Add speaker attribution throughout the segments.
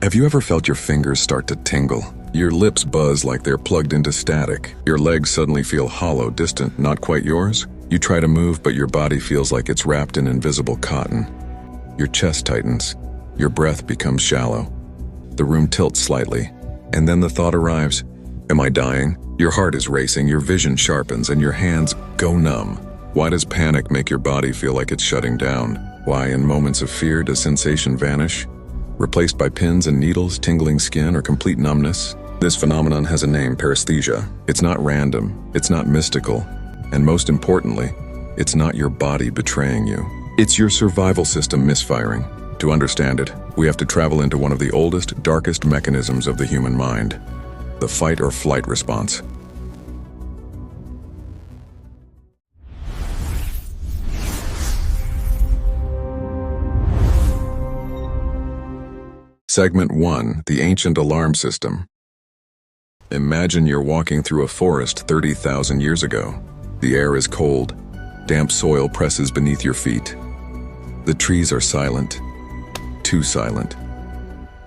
Speaker 1: Have you ever felt your fingers start to tingle? Your lips buzz like they're plugged into static. Your legs suddenly feel hollow, distant, not quite yours? You try to move, but your body feels like it's wrapped in invisible cotton. Your chest tightens. Your breath becomes shallow. The room tilts slightly, and then the thought arrives, am I dying? Your heart is racing, your vision sharpens, and your hands go numb. Why does panic make your body feel like it's shutting down? Why, in moments of fear, does sensation vanish? Replaced by pins and needles, tingling skin, or complete numbness? This phenomenon has a name, paresthesia. It's not random, it's not mystical, and most importantly, it's not your body betraying you. It's your survival system misfiring. To understand it, we have to travel into one of the oldest, darkest mechanisms of the human mind, the fight or flight response. Segment 1, the ancient alarm system. Imagine you're walking through a forest 30,000 years ago. The air is cold. Damp soil presses beneath your feet. The trees are silent. Too silent.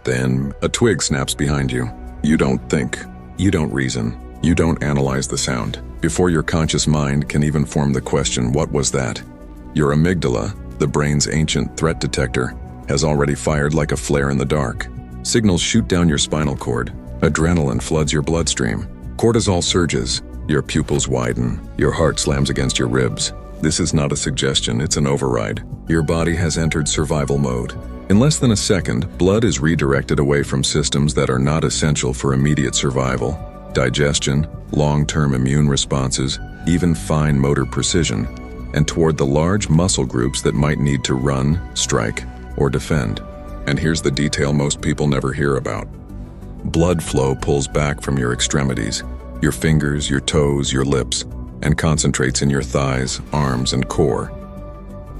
Speaker 1: Then, a twig snaps behind you. You don't think. You don't reason. You don't analyze the sound. Before your conscious mind can even form the question, what was that? Your amygdala, the brain's ancient threat detector, has already fired like a flare in the dark. Signals shoot down your spinal cord. Adrenaline floods your bloodstream. Cortisol surges. Your pupils widen. Your heart slams against your ribs. This is not a suggestion, it's an override. Your body has entered survival mode. In less than a second, blood is redirected away from systems that are not essential for immediate survival. Digestion, long-term immune responses, even fine motor precision, and toward the large muscle groups that might need to run, strike, or defend. And here's the detail most people never hear about. Blood flow pulls back from your extremities, your fingers, your toes, your lips, and concentrates in your thighs, arms, and core.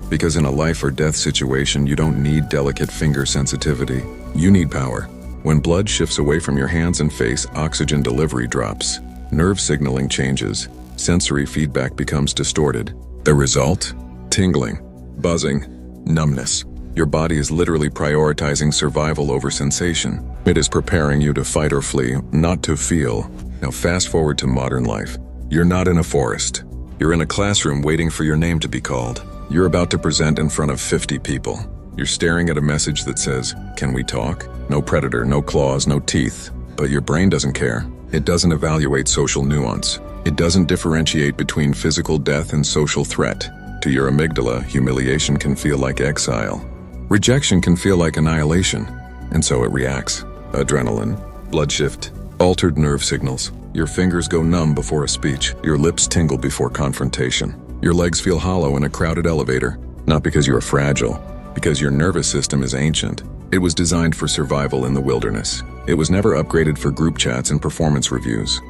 Speaker 1: Because in a life or death situation, you don't need delicate finger sensitivity. You need power. When blood shifts away from your hands and face, oxygen delivery drops. Nerve signaling changes. Sensory feedback becomes distorted. The result? Tingling, buzzing, numbness. Your body is literally prioritizing survival over sensation. It is preparing you to fight or flee, not to feel. Now fast forward to modern life. You're not in a forest. You're in a classroom waiting for your name to be called. You're about to present in front of 50 people. You're staring at a message that says, "Can we talk?" No predator, no claws, no teeth. But your brain doesn't care. It doesn't evaluate social nuance. It doesn't differentiate between physical death and social threat. To your amygdala, humiliation can feel like exile. Rejection can feel like annihilation, and so it reacts. Adrenaline, blood shift, altered nerve signals. Your fingers go numb before a speech. Your lips tingle before confrontation. Your legs feel hollow in a crowded elevator, not because you are fragile, because your nervous system is ancient. It was designed for survival in the wilderness. It was never upgraded for group chats and performance reviews.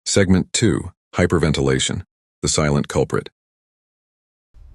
Speaker 1: Segment 2, hyperventilation, the silent culprit.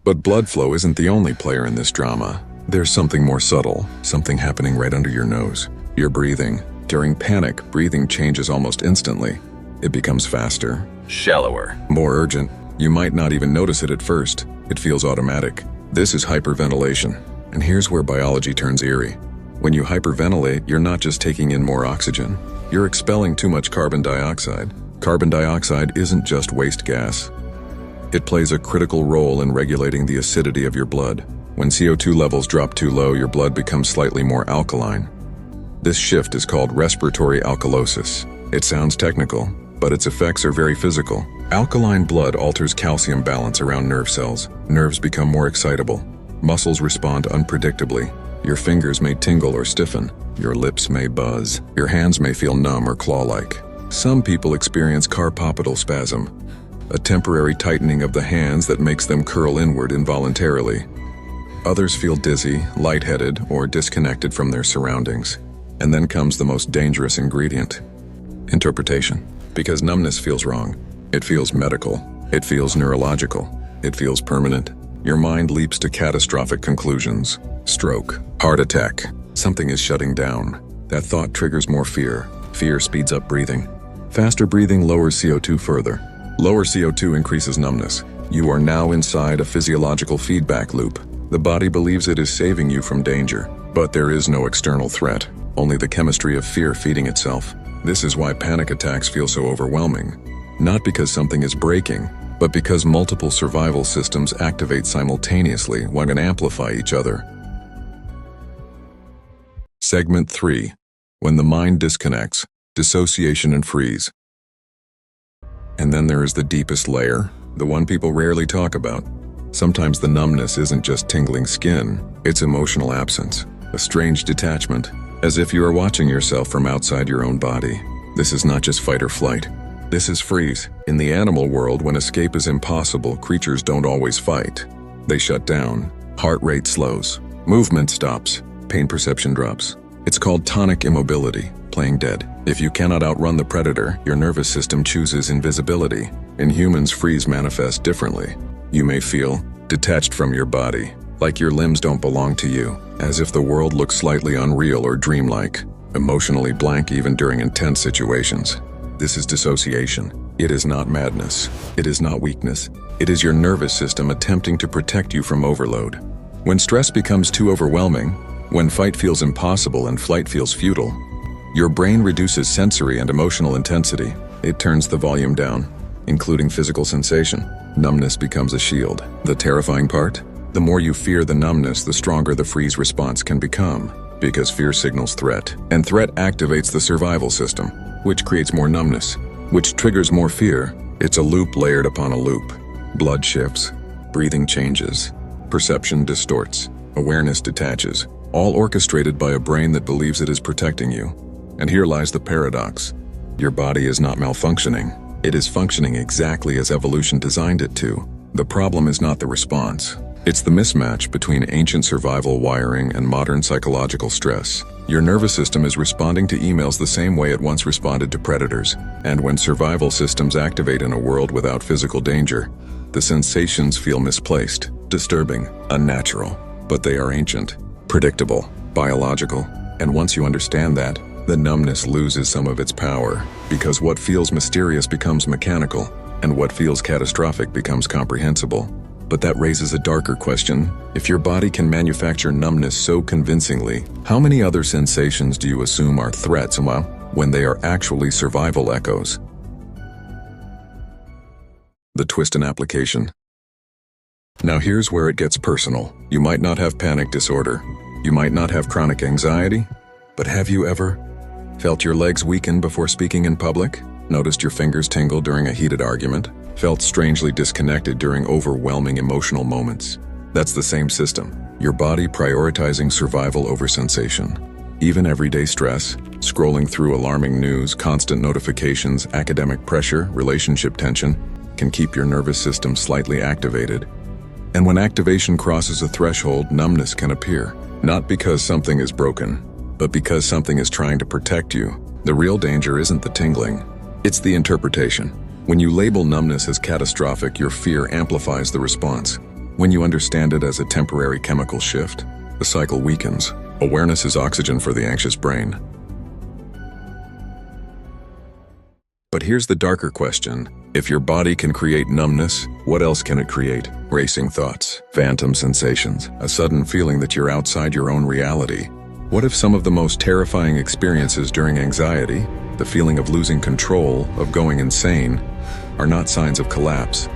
Speaker 1: But blood flow isn't the only player in this drama. There's something more subtle, something happening right under your nose. Your breathing. During panic, breathing changes almost instantly. It becomes faster, shallower, more urgent. You might not even notice it at first. It feels automatic. This is hyperventilation. And here's where biology turns eerie. When you hyperventilate, you're not just taking in more oxygen. You're expelling too much carbon dioxide. Carbon dioxide isn't just waste gas. It plays a critical role in regulating the acidity of your blood. When CO2 levels drop too low, your blood becomes slightly more alkaline. This shift is called respiratory alkalosis. It sounds technical, but its effects are very physical. Alkaline blood alters calcium balance around nerve cells. Nerves become more excitable. Muscles respond unpredictably. Your fingers may tingle or stiffen. Your lips may buzz. Your hands may feel numb or claw-like. Some people experience carpopetal spasm, a temporary tightening of the hands that makes them curl inward involuntarily. Others feel dizzy, lightheaded, or disconnected from their surroundings. And then comes the most dangerous ingredient: interpretation. Because numbness feels wrong. It feels medical. It feels neurological. It feels permanent. Your mind leaps to catastrophic conclusions. Stroke, heart attack, something is shutting down. That thought triggers more fear. Fear speeds up breathing. Faster breathing lowers CO2 further. Lower CO2 increases numbness. You are now inside a physiological feedback loop. The body believes it is saving you from danger, but there is no external threat, only the chemistry of fear feeding itself. This is why panic attacks feel so overwhelming. Not because something is breaking, but because multiple survival systems activate simultaneously while can amplify each other. Segment 3. When the mind disconnects, dissociation and freeze. And then there is the deepest layer, the one people rarely talk about. Sometimes the numbness isn't just tingling skin, it's emotional absence, a strange detachment, as if you are watching yourself from outside your own body. This is not just fight or flight. This is freeze. In the animal world, when escape is impossible, creatures don't always fight. They shut down, heart rate slows, movement stops, pain perception drops. It's called tonic immobility, playing dead. If you cannot outrun the predator, your nervous system chooses invisibility. In humans, freeze manifests differently. You may feel detached from your body, like your limbs don't belong to you, as if the world looks slightly unreal or dreamlike, emotionally blank even during intense situations. This is dissociation. It is not madness. It is not weakness. It is your nervous system attempting to protect you from overload. When stress becomes too overwhelming, when fight feels impossible and flight feels futile, your brain reduces sensory and emotional intensity. It turns the volume down, including physical sensation. Numbness becomes a shield. The terrifying part? The more you fear the numbness, the stronger the freeze response can become, because fear signals threat, and threat activates the survival system, which creates more numbness, which triggers more fear. It's a loop layered upon a loop. Blood shifts, breathing changes, perception distorts, awareness detaches, all orchestrated by a brain that believes it is protecting you. And here lies the paradox. Your body is not malfunctioning. It is functioning exactly as evolution designed it to. The problem is not the response. It's the mismatch between ancient survival wiring and modern psychological stress. Your nervous system is responding to emails the same way it once responded to predators. And when survival systems activate in a world without physical danger, the sensations feel misplaced, disturbing, unnatural. But they are ancient, predictable, biological. And once you understand that, the numbness loses some of its power, because what feels mysterious becomes mechanical, and what feels catastrophic becomes comprehensible. But that raises a darker question. If your body can manufacture numbness so convincingly, how many other sensations do you assume are threats when they are actually survival echoes? The twist in application. Now here's where it gets personal. You might not have panic disorder. You might not have chronic anxiety. But have you ever felt your legs weaken before speaking in public? Noticed your fingers tingle during a heated argument? Felt strangely disconnected during overwhelming emotional moments? That's the same system. Your body prioritizing survival over sensation. Even everyday stress, scrolling through alarming news, constant notifications, academic pressure, relationship tension, can keep your nervous system slightly activated. And when activation crosses a threshold, numbness can appear. Not because something is broken, but because something is trying to protect you. The real danger isn't the tingling, it's the interpretation. When you label numbness as catastrophic, your fear amplifies the response. When you understand it as a temporary chemical shift, the cycle weakens. Awareness is oxygen for the anxious brain. But here's the darker question. If your body can create numbness, what else can it create? Racing thoughts, phantom sensations, a sudden feeling that you're outside your own reality. What if some of the most terrifying experiences during anxiety, the feeling of losing control, of going insane, are not signs of collapse,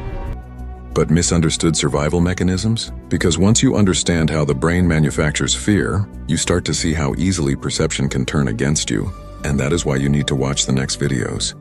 Speaker 1: but misunderstood survival mechanisms? Because once you understand how the brain manufactures fear, you start to see how easily perception can turn against you. And that is why you need to watch the next videos.